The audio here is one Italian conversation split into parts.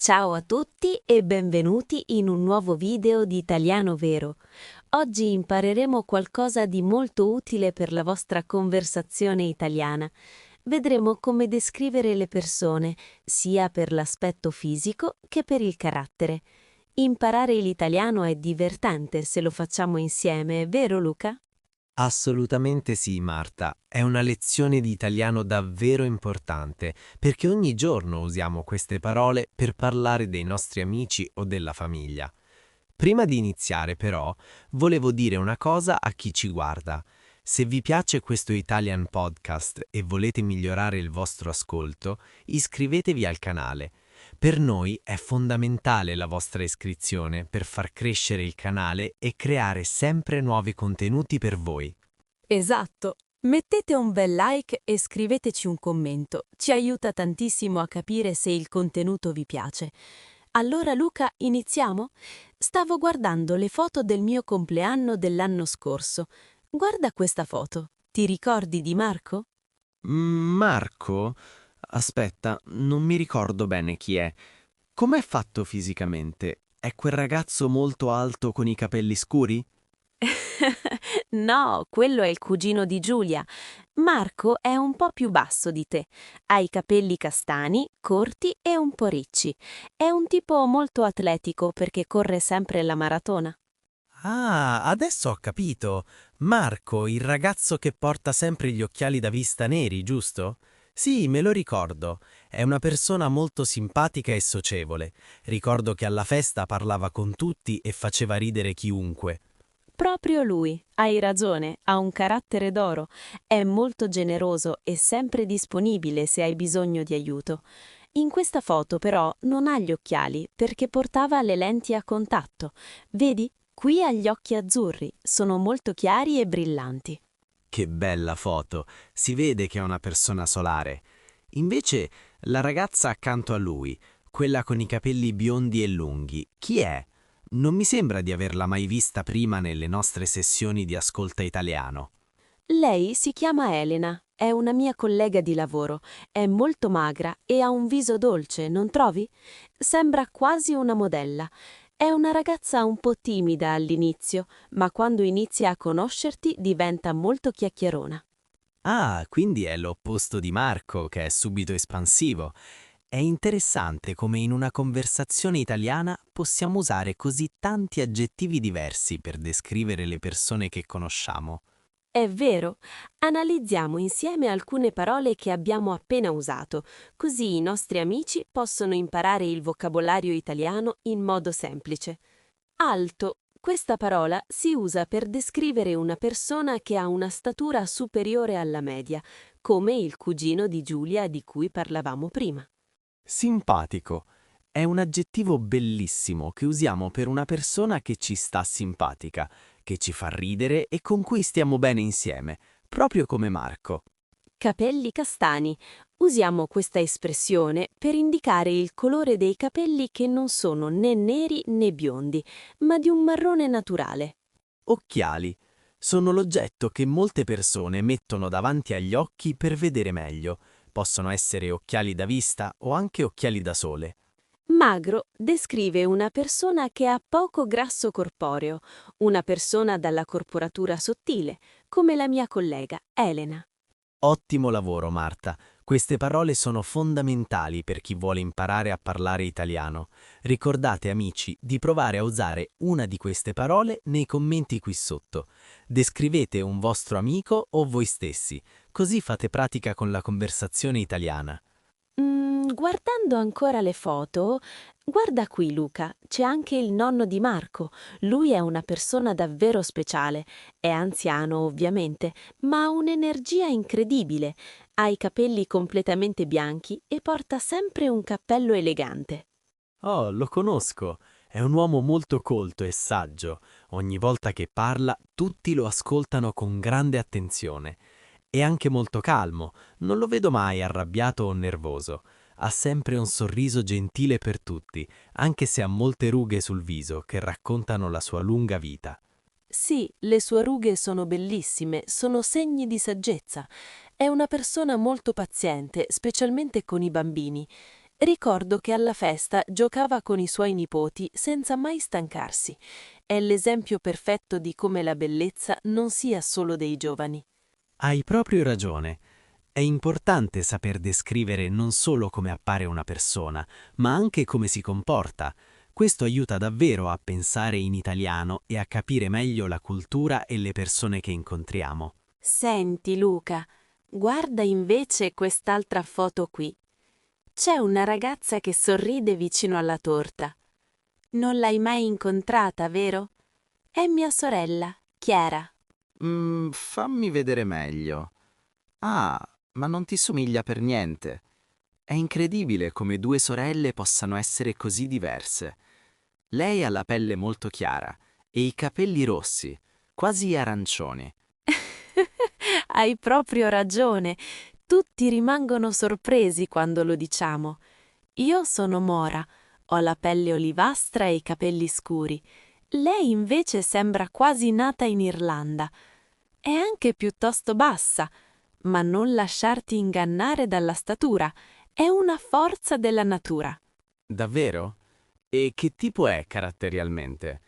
Ciao a tutti e benvenuti in un nuovo video di Italiano Vero. Oggi impareremo qualcosa di molto utile per la vostra conversazione italiana. Vedremo come descrivere le persone, sia per l'aspetto fisico che per il carattere. Imparare l'italiano è divertente se lo facciamo insieme, è vero Luca? Assolutamente sì, Marta. È una lezione di italiano davvero importante, perché ogni giorno usiamo queste parole per parlare dei nostri amici o della famiglia. Prima di iniziare, però, volevo dire una cosa a chi ci guarda. Se vi piace questo Italian Podcast e volete migliorare il vostro ascolto, iscrivetevi al canale. Per noi è fondamentale la vostra iscrizione per far crescere il canale e creare sempre nuovi contenuti per voi. Esatto. Mettete un bel like e scriveteci un commento. Ci aiuta tantissimo a capire se il contenuto vi piace. Allora Luca, iniziamo? Stavo guardando le foto del mio compleanno dell'anno scorso. Guarda questa foto. Ti ricordi di Marco? Marco? Aspetta, non mi ricordo bene chi è. Com'è fatto fisicamente? È quel ragazzo molto alto con i capelli scuri? No, quello è il cugino di Giulia. Marco è un po' più basso di te. Ha i capelli castani, corti e un po' ricci. È un tipo molto atletico perché corre sempre la maratona. Ah, adesso ho capito. Marco, il ragazzo che porta sempre gli occhiali da vista neri, giusto? Sì, me lo ricordo. È una persona molto simpatica e socievole. Ricordo che alla festa parlava con tutti e faceva ridere chiunque. Proprio lui, hai ragione, ha un carattere d'oro, è molto generoso e sempre disponibile se hai bisogno di aiuto. In questa foto però non ha gli occhiali perché portava le lenti a contatto. Vedi? Qui ha gli occhi azzurri, sono molto chiari e brillanti. Che bella foto! Si vede che è una persona solare. Invece, la ragazza accanto a lui, quella con i capelli biondi e lunghi, chi è? Non mi sembra di averla mai vista prima nelle nostre sessioni di ascolta italiano. Lei si chiama Elena, è una mia collega di lavoro, è molto magra e ha un viso dolce, non trovi? Sembra quasi una modella. È una ragazza un po' timida all'inizio, ma quando inizia a conoscerti diventa molto chiacchierona. Ah, quindi è l'opposto di Marco, che è subito espansivo. È interessante come in una conversazione italiana possiamo usare così tanti aggettivi diversi per descrivere le persone che conosciamo. È vero, analizziamo insieme alcune parole che abbiamo appena usato, così i nostri amici possono imparare il vocabolario italiano in modo semplice. Alto. Questa parola si usa per descrivere una persona che ha una statura superiore alla media, come il cugino di Giulia di cui parlavamo prima. Simpatico. È un aggettivo bellissimo che usiamo per una persona che ci sta simpatica, che ci fa ridere e con cui stiamo bene insieme, proprio come Marco. Capelli castani. Usiamo questa espressione per indicare il colore dei capelli che non sono né neri né biondi, ma di un marrone naturale. Occhiali. Sono l'oggetto che molte persone mettono davanti agli occhi per vedere meglio. Possono essere occhiali da vista o anche occhiali da sole. Magro descrive una persona che ha poco grasso corporeo, una persona dalla corporatura sottile, come la mia collega Elena. Ottimo lavoro, Marta. Queste parole sono fondamentali per chi vuole imparare a parlare italiano. Ricordate, amici, di provare a usare una di queste parole nei commenti qui sotto. Descrivete un vostro amico o voi stessi, così fate pratica con la conversazione italiana. Guardando ancora le foto, guarda qui Luca, c'è anche il nonno di Marco. Lui è una persona davvero speciale. È anziano ovviamente, ma ha un'energia incredibile. Ha i capelli completamente bianchi e porta sempre un cappello elegante. Oh, lo conosco. È un uomo molto colto e saggio. Ogni volta che parla, tutti lo ascoltano con grande attenzione. È anche molto calmo, non lo vedo mai arrabbiato o nervoso. Ha sempre un sorriso gentile per tutti, anche se ha molte rughe sul viso che raccontano la sua lunga vita. Sì, le sue rughe sono bellissime, sono segni di saggezza. È una persona molto paziente, specialmente con i bambini. Ricordo che alla festa giocava con i suoi nipoti senza mai stancarsi. È l'esempio perfetto di come la bellezza non sia solo dei giovani. Hai proprio ragione. È importante saper descrivere non solo come appare una persona, ma anche come si comporta. Questo aiuta davvero a pensare in italiano e a capire meglio la cultura e le persone che incontriamo. Senti, Luca, guarda invece quest'altra foto qui. C'è una ragazza che sorride vicino alla torta. Non l'hai mai incontrata, vero? È mia sorella, Chiara. Fammi vedere meglio. Ah, ma non ti somiglia per niente. È incredibile come due sorelle possano essere così diverse. Lei ha la pelle molto chiara e i capelli rossi, quasi arancioni. Hai proprio ragione. Tutti rimangono sorpresi quando lo diciamo. Io sono Mora, ho la pelle olivastra e i capelli scuri. Lei invece sembra quasi nata in Irlanda. È anche piuttosto bassa, ma non lasciarti ingannare dalla statura. È una forza della natura. Davvero? E che tipo è caratterialmente?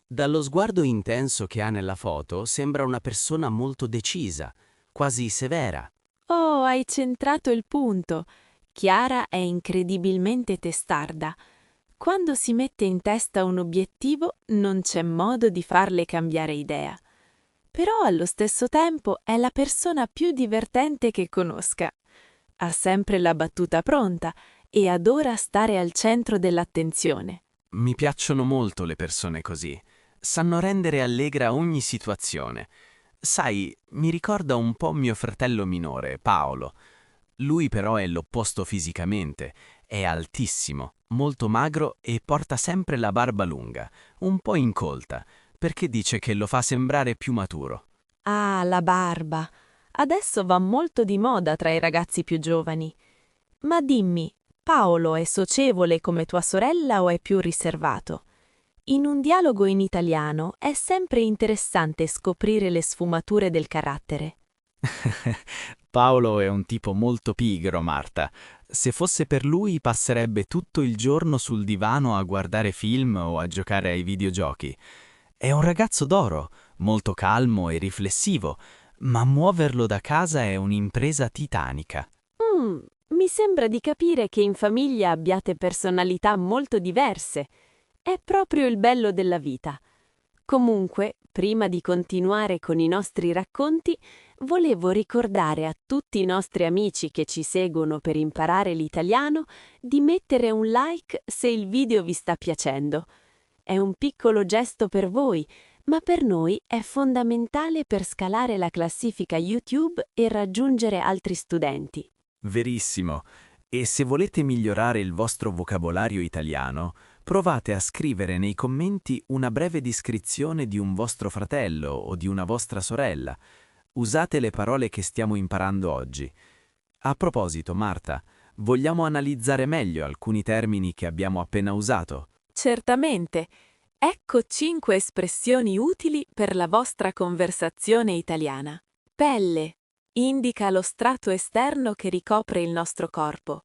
Dallo sguardo intenso che ha nella foto sembra una persona molto decisa, quasi severa. Oh, hai centrato il punto. Chiara è incredibilmente testarda. Quando si mette in testa un obiettivo, non c'è modo di farle cambiare idea. Però allo stesso tempo è la persona più divertente che conosca. Ha sempre la battuta pronta e adora stare al centro dell'attenzione. Mi piacciono molto le persone così. Sanno rendere allegra ogni situazione. Sai, mi ricorda un po' mio fratello minore, Paolo. Lui però è l'opposto fisicamente. È altissimo, molto magro e porta sempre la barba lunga, un po' incolta, perché dice che lo fa sembrare più maturo. Ah, la barba. Adesso va molto di moda tra i ragazzi più giovani. Ma dimmi, Paolo è socievole come tua sorella o è più riservato? In un dialogo in italiano è sempre interessante scoprire le sfumature del carattere. Paolo è un tipo molto pigro, Marta. Se fosse per lui passerebbe tutto il giorno sul divano a guardare film o a giocare ai videogiochi. È un ragazzo d'oro, molto calmo e riflessivo, ma muoverlo da casa è un'impresa titanica. Mi sembra di capire che in famiglia abbiate personalità molto diverse. È proprio il bello della vita. Comunque, prima di continuare con i nostri racconti, volevo ricordare a tutti i nostri amici che ci seguono per imparare l'italiano di mettere un like se il video vi sta piacendo. È un piccolo gesto per voi, ma per noi è fondamentale per scalare la classifica YouTube e raggiungere altri studenti. Verissimo. E se volete migliorare il vostro vocabolario italiano, provate a scrivere nei commenti una breve descrizione di un vostro fratello o di una vostra sorella. Usate le parole che stiamo imparando oggi. A proposito, Marta, vogliamo analizzare meglio alcuni termini che abbiamo appena usato? Certamente. Ecco 5 espressioni utili per la vostra conversazione italiana. Pelle. Indica lo strato esterno che ricopre il nostro corpo.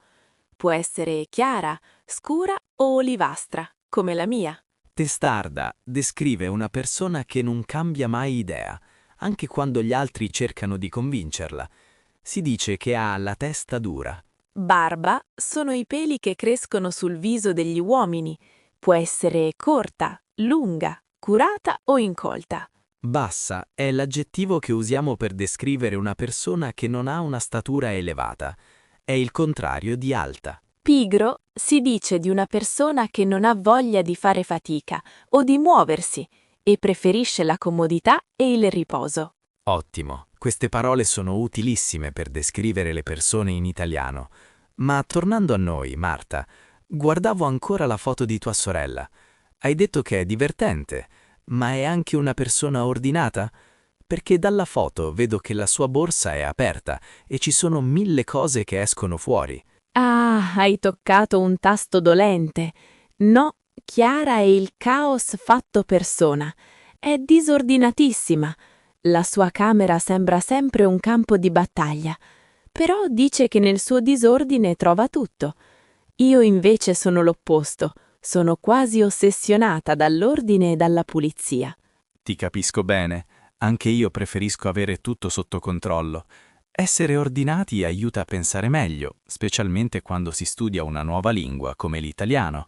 Può essere chiara, scura o olivastra, come la mia. Testarda descrive una persona che non cambia mai idea, anche quando gli altri cercano di convincerla. Si dice che ha la testa dura. Barba sono i peli che crescono sul viso degli uomini. Può essere corta, lunga, curata o incolta. Bassa è l'aggettivo che usiamo per descrivere una persona che non ha una statura elevata. È il contrario di alta. Pigro si dice di una persona che non ha voglia di fare fatica o di muoversi e preferisce la comodità e il riposo. Ottimo, queste parole sono utilissime per descrivere le persone in italiano. Ma tornando a noi, Marta, guardavo ancora la foto di tua sorella. Hai detto che è divertente, ma è anche una persona ordinata? Perché dalla foto vedo che la sua borsa è aperta e ci sono 1000 cose che escono fuori. Ah, hai toccato un tasto dolente. No, Chiara è il caos fatto persona. È disordinatissima. La sua camera sembra sempre un campo di battaglia. Però dice che nel suo disordine trova tutto. Io invece sono l'opposto. Sono quasi ossessionata dall'ordine e dalla pulizia. Ti capisco bene, anche io preferisco avere tutto sotto controllo. Essere ordinati aiuta a pensare meglio, specialmente quando si studia una nuova lingua come l'italiano.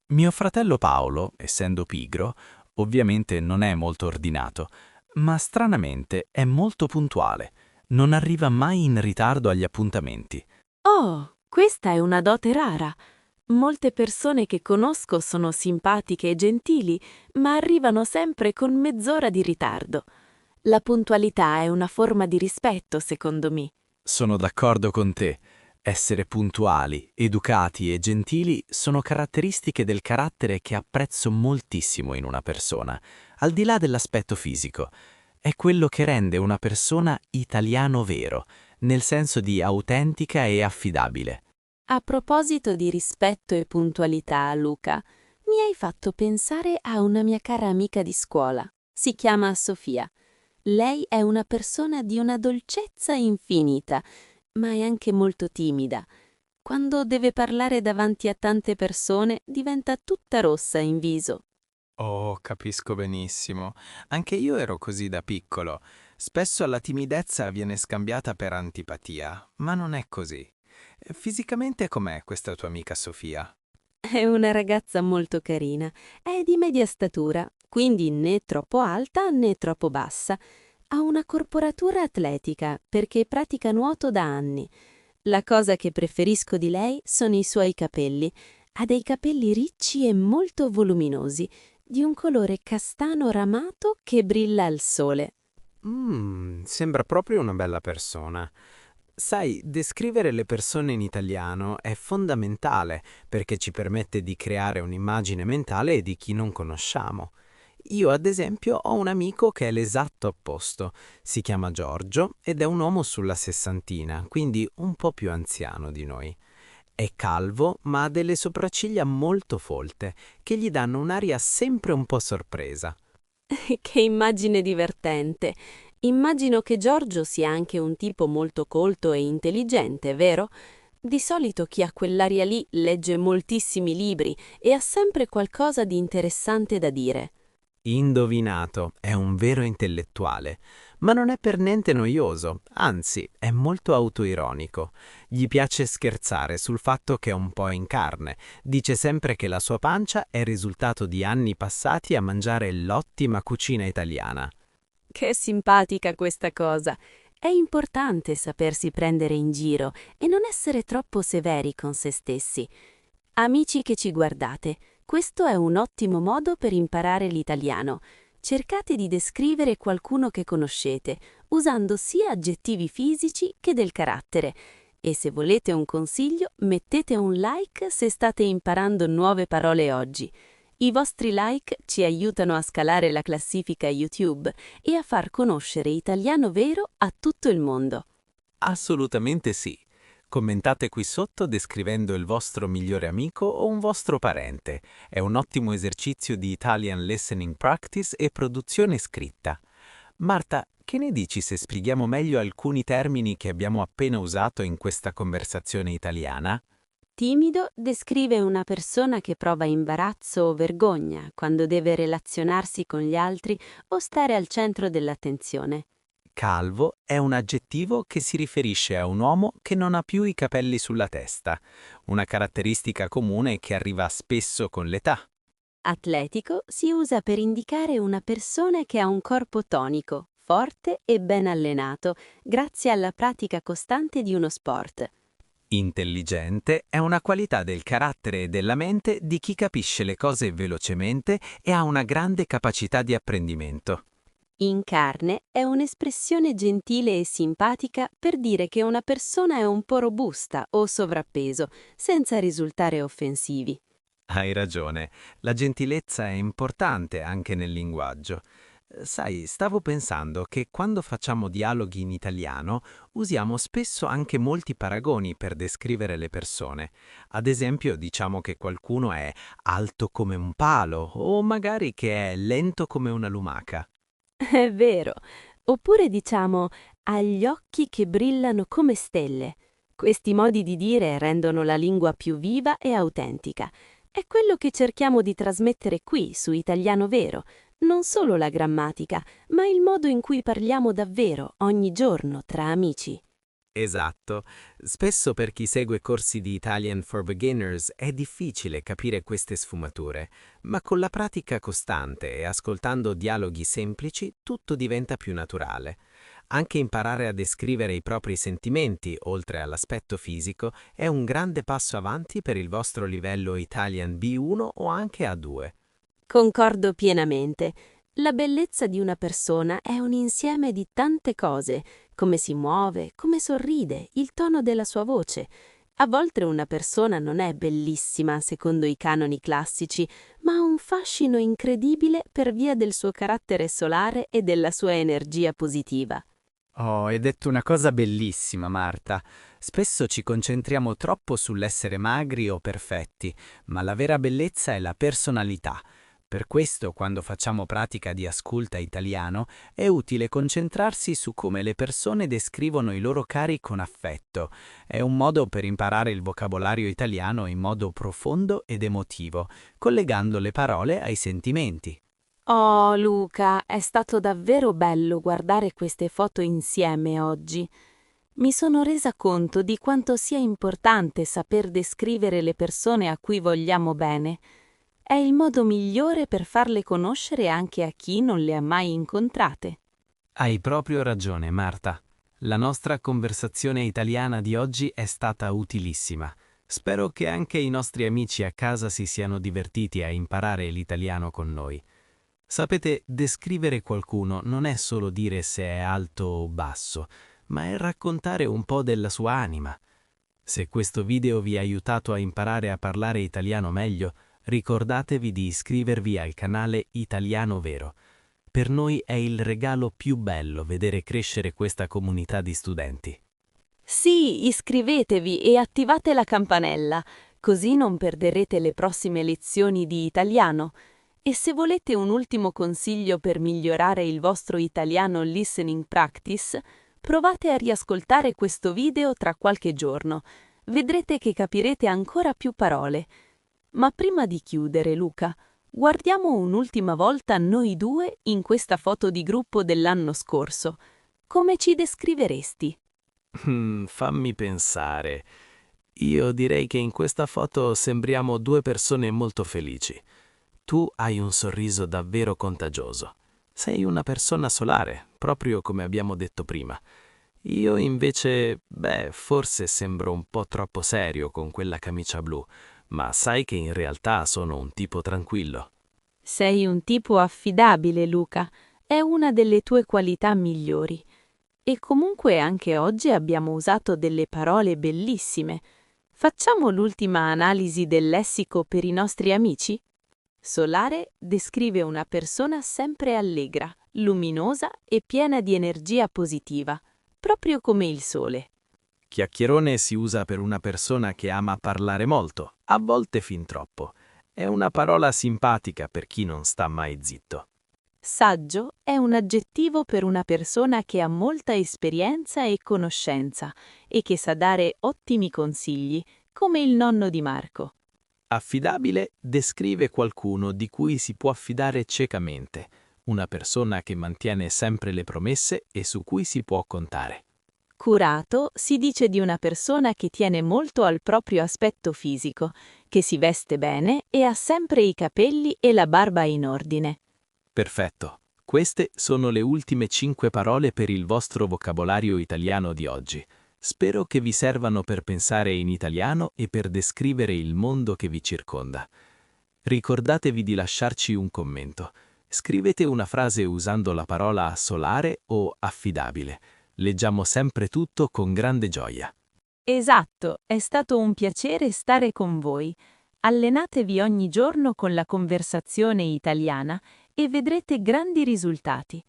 Mio fratello Paolo, essendo pigro, ovviamente non è molto ordinato, ma stranamente è molto puntuale. Non arriva mai in ritardo agli appuntamenti. Oh, questa è una dote rara. Molte persone che conosco sono simpatiche e gentili, ma arrivano sempre con mezz'ora di ritardo. La puntualità è una forma di rispetto, secondo me. Sono d'accordo con te. Essere puntuali, educati e gentili sono caratteristiche del carattere che apprezzo moltissimo in una persona, al di là dell'aspetto fisico. È quello che rende una persona italiano vero, nel senso di autentica e affidabile. A proposito di rispetto e puntualità, Luca, mi hai fatto pensare a una mia cara amica di scuola. Si chiama Sofia. Lei è una persona di una dolcezza infinita, ma è anche molto timida. Quando deve parlare davanti a tante persone, diventa tutta rossa in viso. Oh, capisco benissimo. Anche io ero così da piccolo. Spesso la timidezza viene scambiata per antipatia, ma non è così. Fisicamente com'è questa tua amica Sofia? È una ragazza molto carina. È di media statura, quindi né troppo alta né troppo bassa. Ha una corporatura atletica perché pratica nuoto da anni. La cosa che preferisco di lei sono i suoi capelli. Ha dei capelli ricci e molto voluminosi, di un colore castano ramato che brilla al sole. Sembra proprio una bella persona. Sai, descrivere le persone in italiano è fondamentale perché ci permette di creare un'immagine mentale di chi non conosciamo. Io, ad esempio, ho un amico che è l'esatto opposto. Si chiama Giorgio ed è un uomo sulla sessantina, quindi un po' più anziano di noi. È calvo, ma ha delle sopracciglia molto folte, che gli danno un'aria sempre un po' sorpresa. Che immagine divertente! Immagino che Giorgio sia anche un tipo molto colto e intelligente, vero? Di solito chi ha quell'aria lì legge moltissimi libri e ha sempre qualcosa di interessante da dire. Indovinato, è un vero intellettuale, ma non è per niente noioso, anzi, è molto autoironico. Gli piace scherzare sul fatto che è un po' in carne. Dice sempre che la sua pancia è il risultato di anni passati a mangiare l'ottima cucina italiana. Che simpatica questa cosa! È importante sapersi prendere in giro e non essere troppo severi con se stessi. Amici che ci guardate, questo è un ottimo modo per imparare l'italiano. Cercate di descrivere qualcuno che conoscete, usando sia aggettivi fisici che del carattere. E se volete un consiglio, mettete un like se state imparando nuove parole oggi. I vostri like ci aiutano a scalare la classifica YouTube e a far conoscere Italiano Vero a tutto il mondo. Assolutamente sì. Commentate qui sotto descrivendo il vostro migliore amico o un vostro parente. È un ottimo esercizio di Italian Listening Practice e produzione scritta. Marta, che ne dici se spieghiamo meglio alcuni termini che abbiamo appena usato in questa conversazione italiana? Timido descrive una persona che prova imbarazzo o vergogna quando deve relazionarsi con gli altri o stare al centro dell'attenzione. Calvo è un aggettivo che si riferisce a un uomo che non ha più i capelli sulla testa, una caratteristica comune che arriva spesso con l'età. Atletico si usa per indicare una persona che ha un corpo tonico, forte e ben allenato, grazie alla pratica costante di uno sport. Intelligente è una qualità del carattere e della mente di chi capisce le cose velocemente e ha una grande capacità di apprendimento. In carne è un'espressione gentile e simpatica per dire che una persona è un po' robusta o sovrappeso, senza risultare offensivi. Hai ragione, la gentilezza è importante anche nel linguaggio. Sai, stavo pensando che quando facciamo dialoghi in italiano usiamo spesso anche molti paragoni per descrivere le persone. Ad esempio, diciamo che qualcuno è alto come un palo o magari che è lento come una lumaca. È vero. Oppure diciamo ha gli occhi che brillano come stelle. Questi modi di dire rendono la lingua più viva e autentica. È quello che cerchiamo di trasmettere qui su Italiano Vero, non solo la grammatica, ma il modo in cui parliamo davvero ogni giorno tra amici. Esatto. Spesso per chi segue corsi di Italian for Beginners è difficile capire queste sfumature, ma con la pratica costante e ascoltando dialoghi semplici tutto diventa più naturale. Anche imparare a descrivere i propri sentimenti, oltre all'aspetto fisico, è un grande passo avanti per il vostro livello Italian B1 o anche A2. Concordo pienamente. La bellezza di una persona è un insieme di tante cose, come si muove, come sorride, il tono della sua voce. A volte una persona non è bellissima secondo i canoni classici, ma ha un fascino incredibile per via del suo carattere solare e della sua energia positiva. Oh, hai detto una cosa bellissima, Marta. Spesso ci concentriamo troppo sull'essere magri o perfetti, ma la vera bellezza è la personalità. Per questo, quando facciamo pratica di ascolta italiano, è utile concentrarsi su come le persone descrivono i loro cari con affetto. È un modo per imparare il vocabolario italiano in modo profondo ed emotivo, collegando le parole ai sentimenti. Oh, Luca, è stato davvero bello guardare queste foto insieme oggi. Mi sono resa conto di quanto sia importante saper descrivere le persone a cui vogliamo bene. È il modo migliore per farle conoscere anche a chi non le ha mai incontrate. Hai proprio ragione, Marta. La nostra conversazione italiana di oggi è stata utilissima. Spero che anche i nostri amici a casa si siano divertiti a imparare l'italiano con noi. Sapete, descrivere qualcuno non è solo dire se è alto o basso, ma è raccontare un po' della sua anima. Se questo video vi ha aiutato a imparare a parlare italiano meglio, ricordatevi di iscrivervi al canale Italiano Vero. Per noi è il regalo più bello vedere crescere questa comunità di studenti. Sì, iscrivetevi e attivate la campanella, così non perderete le prossime lezioni di italiano. E se volete un ultimo consiglio per migliorare il vostro italiano listening practice, provate a riascoltare questo video tra qualche giorno. Vedrete che capirete ancora più parole. Ma prima di chiudere, Luca, guardiamo un'ultima volta noi due in questa foto di gruppo dell'anno scorso. Come ci descriveresti? Fammi pensare. Io direi che in questa foto sembriamo due persone molto felici. Tu hai un sorriso davvero contagioso. Sei una persona solare, proprio come abbiamo detto prima. Io invece, forse sembro un po' troppo serio con quella camicia blu, ma sai che in realtà sono un tipo tranquillo. Sei un tipo affidabile, Luca. È una delle tue qualità migliori. E comunque anche oggi abbiamo usato delle parole bellissime. Facciamo l'ultima analisi del lessico per i nostri amici? Solare descrive una persona sempre allegra, luminosa e piena di energia positiva, proprio come il sole. Chiacchierone si usa per una persona che ama parlare molto, a volte fin troppo. È una parola simpatica per chi non sta mai zitto. Saggio è un aggettivo per una persona che ha molta esperienza e conoscenza e che sa dare ottimi consigli, come il nonno di Marco. Affidabile descrive qualcuno di cui si può affidare ciecamente, una persona che mantiene sempre le promesse e su cui si può contare. Curato si dice di una persona che tiene molto al proprio aspetto fisico, che si veste bene e ha sempre i capelli e la barba in ordine. Perfetto. Queste sono le ultime 5 parole per il vostro vocabolario italiano di oggi. Spero che vi servano per pensare in italiano e per descrivere il mondo che vi circonda. Ricordatevi di lasciarci un commento. Scrivete una frase usando la parola solare o affidabile. Leggiamo sempre tutto con grande gioia. Esatto, è stato un piacere stare con voi. Allenatevi ogni giorno con la conversazione italiana e vedrete grandi risultati.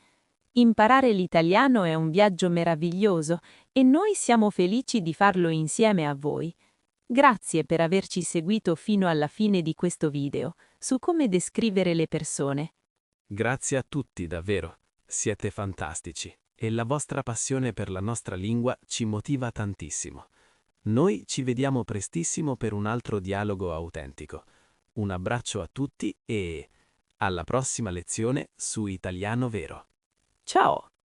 Imparare l'italiano è un viaggio meraviglioso e noi siamo felici di farlo insieme a voi. Grazie per averci seguito fino alla fine di questo video su come descrivere le persone. Grazie a tutti, davvero. Siete fantastici e la vostra passione per la nostra lingua ci motiva tantissimo. Noi ci vediamo prestissimo per un altro dialogo autentico. Un abbraccio a tutti e alla prossima lezione su Italiano Vero. Ciao!